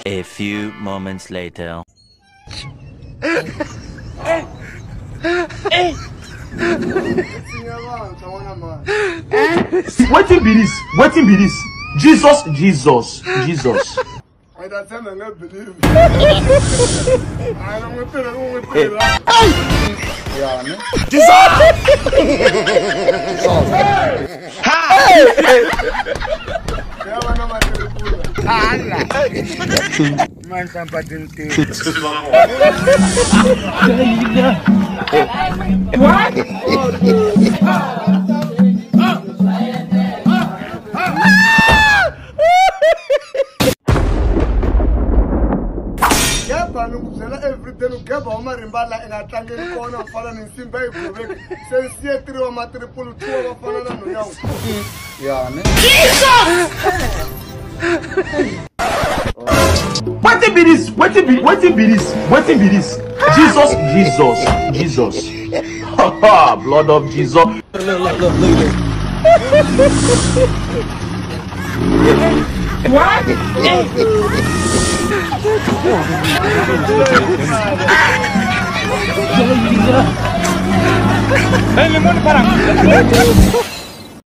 A few moments later. Waiting be this. Waiting be this. Jesus, Jesus, Jesus. I don't believe. I don't believe. Jesus! Man, somebody What? Everything Gab-wa-marimba and I thank you for following Simba. Say, see 3 or 2 of Yeah, What be this? What be this? What be this? Jesus, Jesus, Jesus. Blood of Jesus. Look at What? Hey, limón para.